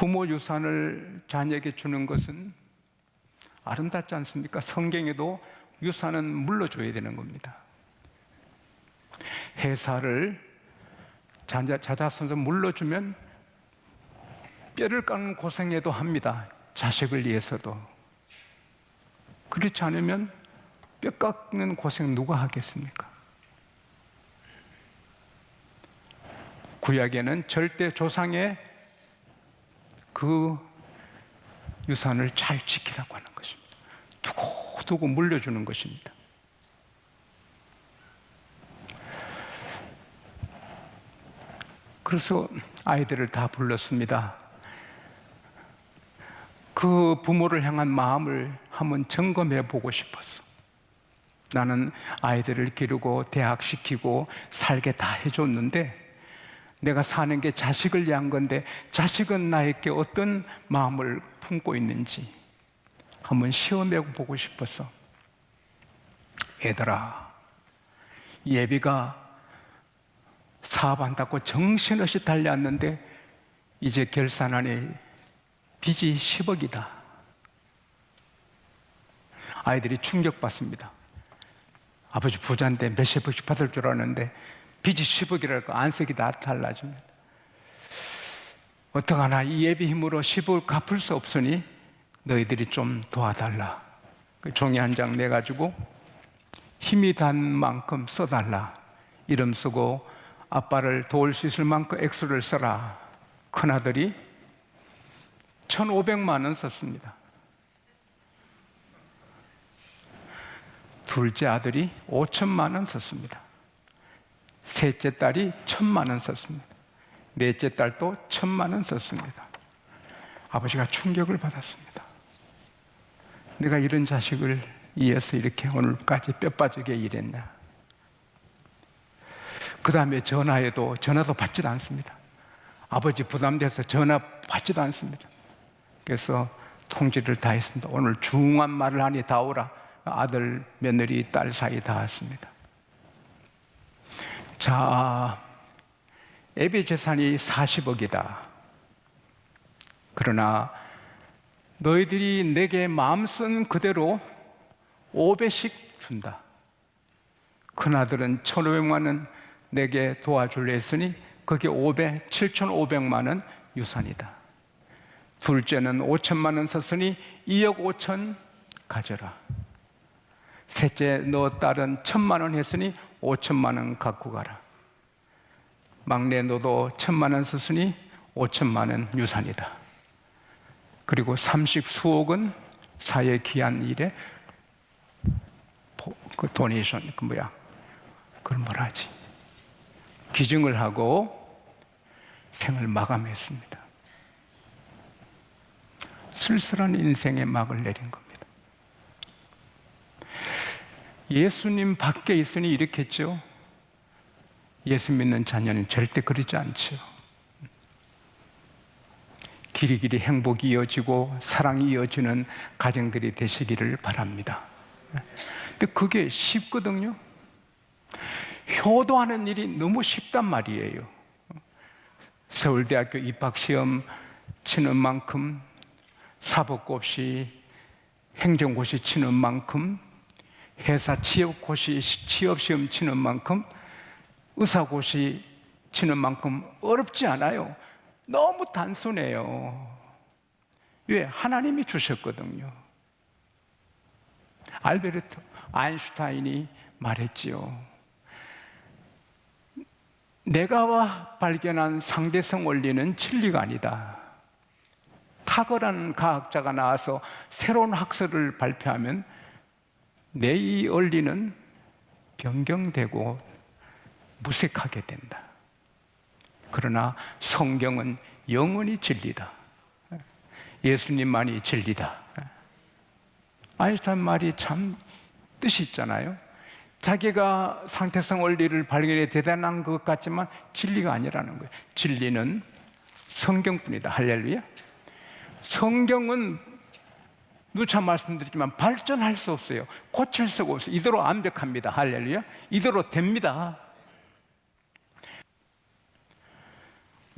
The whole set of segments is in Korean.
부모 유산을 자녀에게 주는 것은 아름답지 않습니까? 성경에도 유산은 물려줘야 되는 겁니다. 회사를 자자손손 물려주면 뼈를 깎는 고생에도 합니다. 자식을 위해서도. 그렇지 않으면 뼈 깎는 고생 누가 하겠습니까? 구약에는 절대 조상의 그 유산을 잘 지키라고 하는 것입니다. 두고두고 물려주는 것입니다. 그래서 아이들을 다 불렀습니다. 그 부모를 향한 마음을 한번 점검해 보고 싶었어. 나는 아이들을 기르고 대학시키고 살게 다 해줬는데 내가 사는 게 자식을 위한 건데 자식은 나에게 어떤 마음을 품고 있는지 한번 시험해 보고 싶었어. 얘들아, 예비가 사업한다고 정신없이 달려왔는데 이제 결산안에 빚이 10억이다. 아이들이 충격받습니다. 아버지 부자인데 몇십억씩 받을 줄 알았는데 빚이 10억이라고 안색이 다 달라집니다. 어떡하나, 이 예비 힘으로 10억을 갚을 수 없으니 너희들이 좀 도와달라. 그 종이 한 장 내가지고 힘이 단 만큼 써달라. 이름 쓰고 아빠를 도울 수 있을 만큼 액수를 써라. 큰아들이 1,500만 원 썼습니다. 둘째 아들이 5천만 원 썼습니다. 셋째 딸이 1,000만 원 썼습니다. 넷째 딸도 1,000만 원 썼습니다. 아버지가 충격을 받았습니다. 내가 이런 자식을 위해서 이렇게 오늘까지 뼈 빠지게 일했냐. 그 다음에 전화도 받지도 않습니다. 아버지 부담돼서 전화 받지도 않습니다. 그래서 통지를 다 했습니다. 오늘 중요한 말을 하니 다 오라. 아들, 며느리, 딸 사이 다 왔습니다. 자, 예비 재산이 40억이다. 그러나 너희들이 내게 마음 쓴 그대로 5배씩 준다. 큰아들은 1,500만 원 내게 도와줄래 했으니 그게 5배, 7,500만 원 유산이다. 둘째는 5천만 원 썼으니 2억 5천 가져라. 셋째, 너 딸은 1,000만 원 했으니 5천만 원 갖고 가라. 막내 너도 1,000만 원 썼으니 5천만 원 유산이다. 그리고 30수억은 사회 귀한 일에 그 도네이션, 그걸 뭐라 하지? 기증을 하고 생을 마감했습니다. 쓸쓸한 인생의 막을 내린 겁니다. 예수님 밖에 있으니 이렇게 했죠. 예수 믿는 자녀는 절대 그러지 않죠. 길이길이 행복이 이어지고 사랑이 이어지는 가정들이 되시기를 바랍니다. 근데 그게 쉽거든요. 효도하는 일이 너무 쉽단 말이에요. 서울대학교 입학시험 치는 만큼, 사법고시, 행정고시 치는 만큼, 회사 취업시험 치는 만큼, 의사고시 치는 만큼 어렵지 않아요. 너무 단순해요. 왜? 하나님이 주셨거든요. 알베르트 아인슈타인이 말했지요. 내가 발견한 상대성 원리는 진리가 아니다. 탁월한 과학자가 나와서 새로운 학설을 발표하면 내 이 원리는 변경되고 무색하게 된다. 그러나 성경은 영원히 진리다. 예수님만이 진리다. 아인슈타인 말이 참 뜻이 있잖아요. 자기가 상태성 원리를 발견해 대단한 것 같지만 진리가 아니라는 거예요. 진리는 성경뿐이다. 할렐루야. 성경은 누차 말씀드리지만 발전할 수 없어요. 고칠 수가 없어요. 이대로 완벽합니다. 할렐루야. 이대로 됩니다.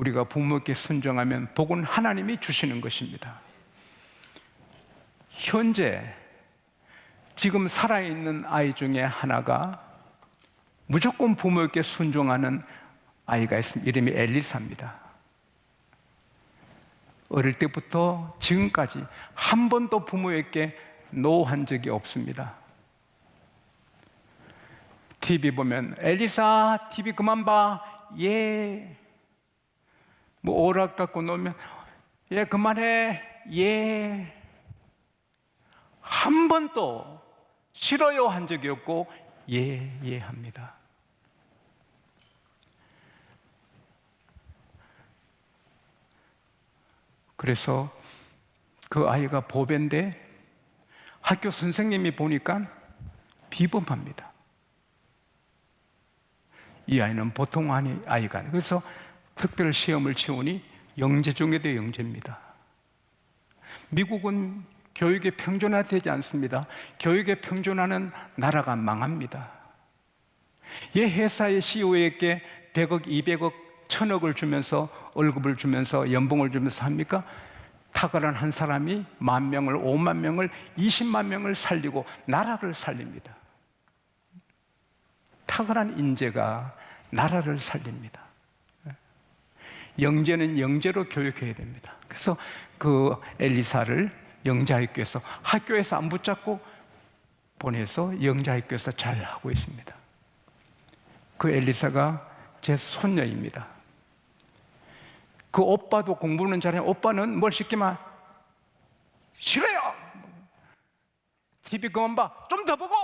우리가 부모에게 순종하면 복은 하나님이 주시는 것입니다. 현재 지금 살아있는 아이 중에 하나가 무조건 부모에게 순종하는 아이가 있습니다. 이름이 엘리사입니다. 어릴 때부터 지금까지 한 번도 부모에게 노한 적이 없습니다. TV 보면 엘리사 TV 그만 봐. 예. 뭐 오락 갖고 놓으면 예 그만해. 예. 한 번도 싫어요 한 적이 없고 예 합니다. 그래서 그 아이가 보배인데 학교 선생님이 보니까 비범합니다. 이 아이는 보통 아이가 아니에요. 그래서 특별 시험을 치우니 영재 중에도 영재입니다. 미국은 교육이 평준화되지 않습니다. 교육이 평준화는 나라가 망합니다. 얘 회사의 CEO에게 100억, 200억, 1000억을 주면서 월급을 주면서 연봉을 주면서 합니까? 탁월한 한 사람이 10,000명을, 50,000명을, 200,000명을 살리고 나라를 살립니다. 탁월한 인재가 나라를 살립니다. 영재는 영재로 교육해야 됩니다. 그래서 그 엘리사를 영재학교에서 학교에서 안 붙잡고 보내서 영재학교에서 잘 하고 있습니다. 그 엘리사가 제 손녀입니다. 그 오빠도 공부는 잘해. 오빠는 뭘 시키면 싫어요. TV 그만 봐. 좀 더 보고.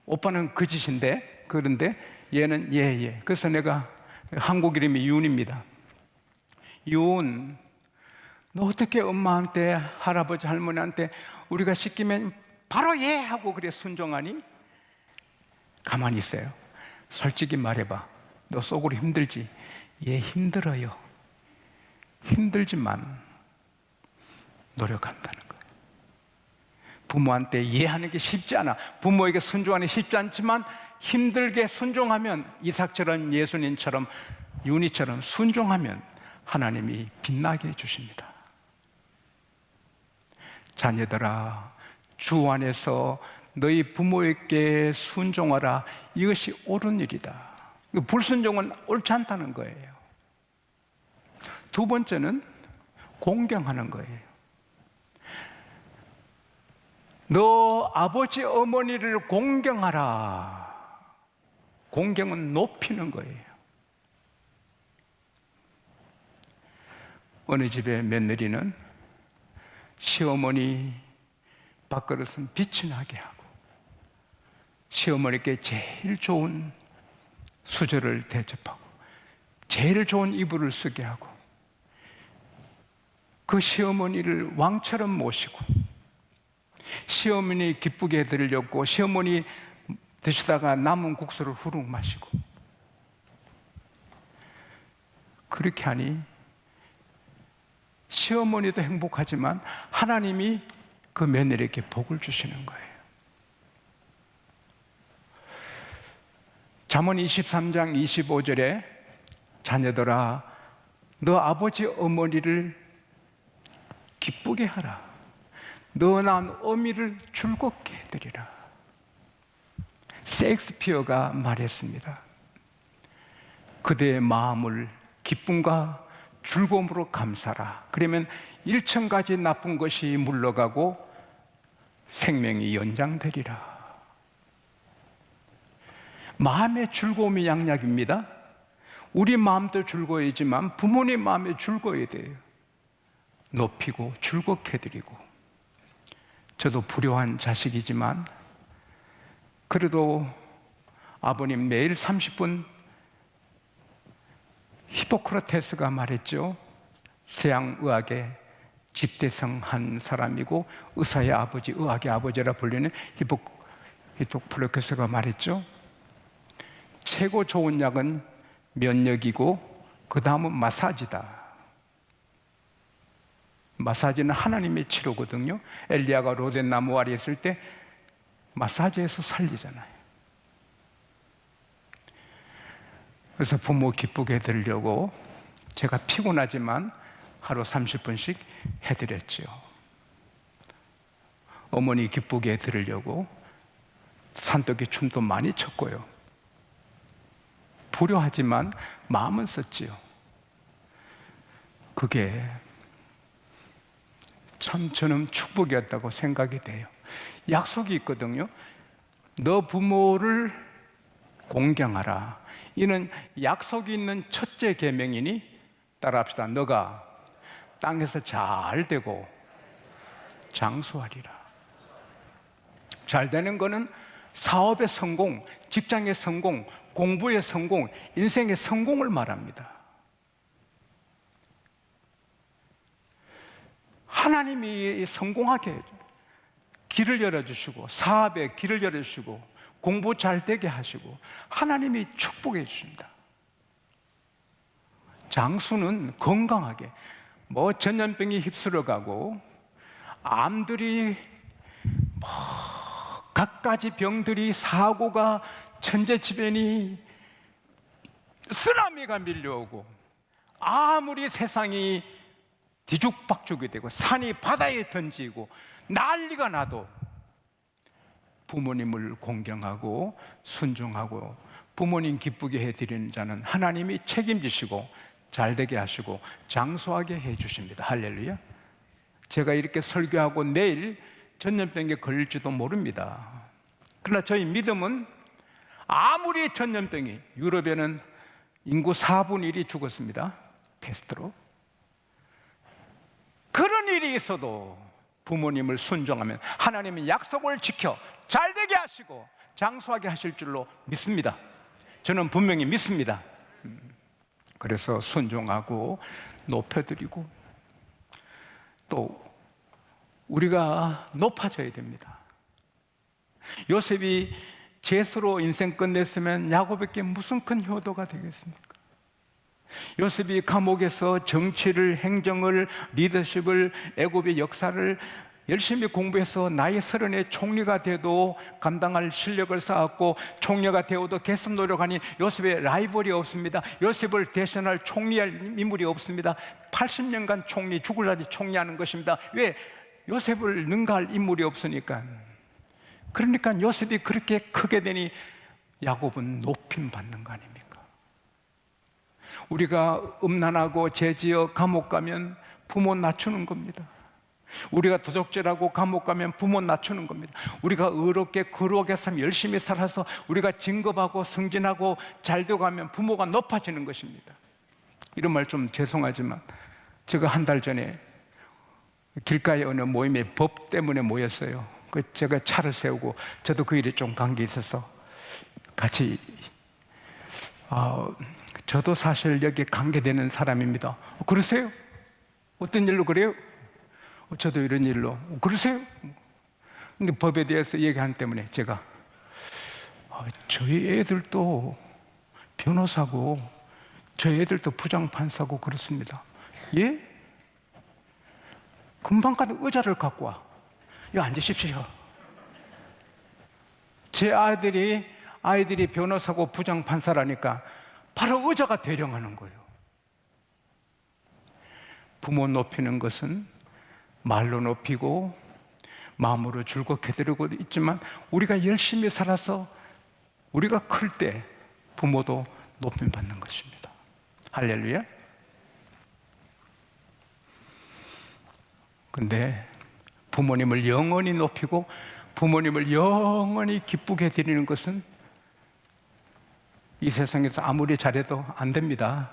오빠는 그 짓인데, 그런데 얘는 예. 그래서 내가 한국 이름이 윤입니다. 윤, 너 어떻게 엄마한테, 할아버지, 할머니한테 우리가 시키면 바로 예 하고 그래 순종하니? 가만히 있어요. 솔직히 말해봐. 너 속으로 힘들지? 예, 힘들어요. 힘들지만 노력한다는 거예요. 부모한테 이해하는 게 쉽지 않아. 부모에게 순종하는 게 쉽지 않지만 힘들게 순종하면 이삭처럼 예수님처럼 윤희처럼 순종하면 하나님이 빛나게 해주십니다. 자녀들아, 주 안에서 너희 부모에게 순종하라. 이것이 옳은 일이다. 불순종은 옳지 않다는 거예요. 두 번째는 공경하는 거예요. 너 아버지 어머니를 공경하라. 공경은 높이는 거예요. 어느 집의 며느리는 시어머니 밥그릇은 빛이 나게 하고 시어머니께 제일 좋은 수저를 대접하고 제일 좋은 이불을 쓰게 하고 그 시어머니를 왕처럼 모시고 시어머니 기쁘게 해드리려고 시어머니 드시다가 남은 국수를 후룩 마시고 그렇게 하니 시어머니도 행복하지만 하나님이 그 며느리에게 복을 주시는 거예요. 잠언 23장 25절에 자녀들아 너 아버지 어머니를 기쁘게 하라. 너 낳은 어미를 즐겁게 해드리라. 셰익스피어가 말했습니다. 그대의 마음을 기쁨과 즐거움으로 감싸라. 그러면 1천가지 나쁜 것이 물러가고 생명이 연장되리라. 마음의 즐거움이 양약입니다. 우리 마음도 즐거워야지만 부모님 마음에 즐거워야 돼요. 높이고 즐겁게 해드리고. 저도 불효한 자식이지만 그래도 아버님 매일 30분 히포크라테스가 말했죠. 서양의학의 집대성 한 사람이고 의사의 아버지, 의학의 아버지라 불리는 히포크라테스가 말했죠. 최고 좋은 약은 면역이고 그 다음은 마사지다. 마사지는 하나님의 치료거든요. 엘리야가 로덴 나무 아래 있을 때 마사지해서 살리잖아요. 그래서 부모 기쁘게 해드리려고 제가 피곤하지만 하루 30분씩 해드렸지요. 어머니 기쁘게 해드리려고 산더기 춤도 많이 췄고요. 불효하지만 마음은 썼지요. 그게 참 저는 축복이었다고 생각이 돼요. 약속이 있거든요. 너 부모를 공경하라. 이는 약속이 있는 첫째 계명이니 따라합시다. 너가 땅에서 잘 되고 장수하리라. 잘 되는 거는 사업의 성공, 직장의 성공, 공부의 성공, 인생의 성공을 말합니다. 하나님이 성공하게 길을 열어주시고, 사업에 길을 열어주시고, 공부 잘 되게 하시고, 하나님이 축복해 주십니다. 장수는 건강하게, 전염병이 휩쓸어가고 암들이 갖가지 병들이, 사고가 천재지변이, 쓰나미가 밀려오고 아무리 세상이 뒤죽박죽이 되고 산이 바다에 던지고 난리가 나도 부모님을 공경하고 순종하고 부모님 기쁘게 해드리는 자는 하나님이 책임지시고 잘되게 하시고 장수하게 해주십니다. 할렐루야. 제가 이렇게 설교하고 내일 전염병에 걸릴지도 모릅니다. 그러나 저희 믿음은 아무리 전염병이, 유럽에는 인구 4분의 1이 죽었습니다. 패스트로. 그런 일이 있어도 부모님을 순종하면 하나님은 약속을 지켜 잘되게 하시고 장수하게 하실 줄로 믿습니다. 저는 분명히 믿습니다. 그래서 순종하고 높여드리고 또 우리가 높아져야 됩니다. 요셉이 젯으로 인생 끝냈으면 야곱에게 무슨 큰 효도가 되겠습니까? 요셉이 감옥에서 정치를, 행정을, 리더십을, 애굽의 역사를 열심히 공부해서 나이 30에 총리가 돼도 감당할 실력을 쌓았고, 총리가 되어도 계속 노력하니 요셉의 라이벌이 없습니다. 요셉을 대신할 총리할 인물이 없습니다. 80년간 총리, 죽을 날이 총리하는 것입니다. 왜? 요셉을 능가할 인물이 없으니까. 그러니까 요셉이 그렇게 크게 되니 야곱은 높임 받는 거 아닙니까? 우리가 음란하고 죄지어 감옥 가면 부모 낮추는 겁니다. 우리가 도적질하고 감옥 가면 부모 낮추는 겁니다. 우리가 의롭게 거룩하게 살면 열심히 살아서 우리가 진급하고 승진하고 잘되고 하면 부모가 높아지는 것입니다. 이런 말 좀 죄송하지만 제가 한 달 전에 길가의 어느 모임에 법 때문에 모였어요. 제가 차를 세우고 저도 그 일에 좀 관계 있어서 같이 저도 사실 여기 관계되는 사람입니다. 그러세요? 어떤 일로 그래요? 저도 이런 일로. 그러세요? 근데 법에 대해서 얘기하는 때문에 제가 저희 애들도 변호사고 저희 애들도 부장판사고 그렇습니다. 예? 금방 가도 의자를 갖고 와. 여기 앉으십시오. 제 아이들이 변호사고 부장판사라니까 바로 의자가 대령하는 거예요. 부모 높이는 것은 말로 높이고 마음으로 즐겁게 드리고 있지만 우리가 열심히 살아서 우리가 클 때 부모도 높임 받는 것입니다. 할렐루야. 근데 부모님을 영원히 높이고 부모님을 영원히 기쁘게 드리는 것은 이 세상에서 아무리 잘해도 안 됩니다.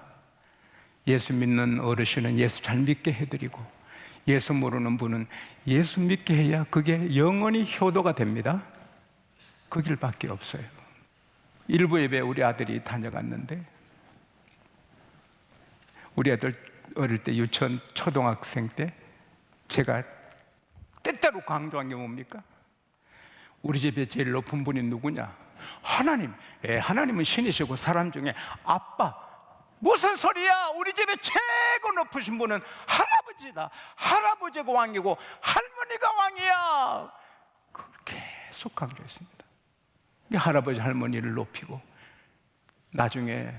예수 믿는 어르신은 예수 잘 믿게 해드리고 예수 모르는 분은 예수 믿게 해야 그게 영원히 효도가 됩니다. 그 길밖에 없어요. 일부 예배 우리 아들이 다녀갔는데 우리 아들 어릴 때 유치원 초등학생 때 제가 때때로 강조한 게 뭡니까? 우리 집에 제일 높은 분이 누구냐? 하나님. 하나님은 신이시고 사람 중에 아빠. 무슨 소리야? 우리 집에 최고 높으신 분은 할아버지다. 할아버지가 왕이고 할머니가 왕이야. 그렇게 계속 강조했습니다. 할아버지 할머니를 높이고 나중에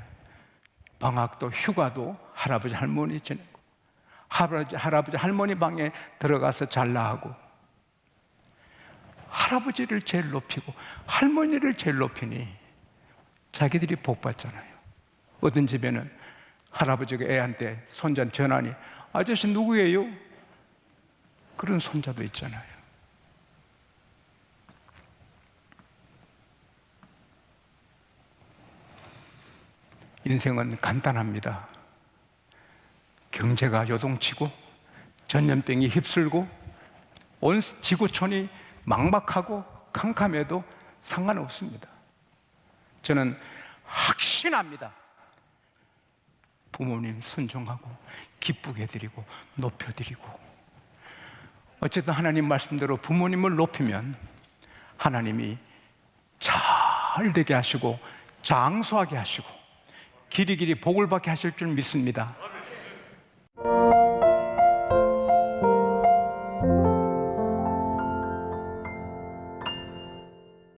방학도 휴가도 할아버지 할머니 지내고, 할아버지 할머니 방에 들어가서 잘라하고, 할아버지를 제일 높이고 할머니를 제일 높이니 자기들이 복 받잖아요. 어떤 집에는 할아버지가 애한테 손자 전하니 아저씨 누구예요? 그런 손자도 있잖아요. 인생은 간단합니다. 경제가 요동치고 전염병이 휩쓸고 온 지구촌이 막막하고 캄캄해도 상관없습니다. 저는 확신합니다. 부모님 순종하고 기쁘게 해드리고 높여드리고, 어쨌든 하나님 말씀대로 부모님을 높이면 하나님이 잘 되게 하시고 장수하게 하시고 길이길이 복을 받게 하실 줄 믿습니다.